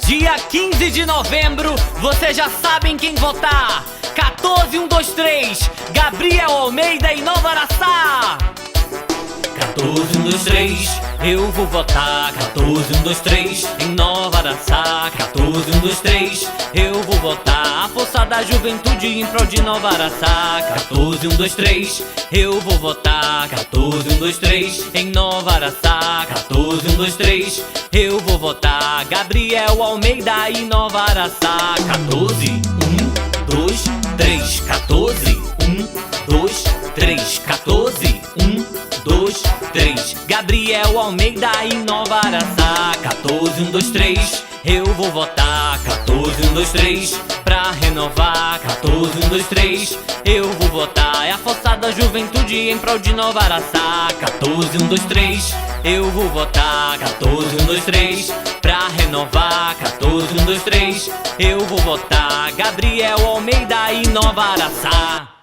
Dia 15 de novembro, vocês já sabem quem votar. 14, 1, 2, 3, Gabriel Almeida em Nova Araçá. 14, 1, 2, 3, eu vou votar. 14, 1, 2, 3, em Nova Araçá. 14, 1, 2, 3, eu vou votar. A força da juventude em prol de Nova Araçá. 14, 1, 2, 3, eu vou votar. 14, 1, 2, 3, em Nova Araçá. 14, 1, 2, 3, eu vou votar. Gabriel Almeida em Nova Araçá. 14, 1, 2, 3, 14, 1, 2, 3, 14, 1, 2, 3, Gabriel Almeida em Nova Araçá. 14, 1, 2, 3, eu vou votar. 14, 1, 2, 3, pra renovar. 14, 1, 2, 3, eu vou votar. É a força da juventude em prol de Nova Araçá. 14, 1, 2, 3, eu vou votar. 14, 1, 2, 3, pra renovar. 14, 1, 2, 3, eu vou votar. Gabriel Almeida em Nova Araçá.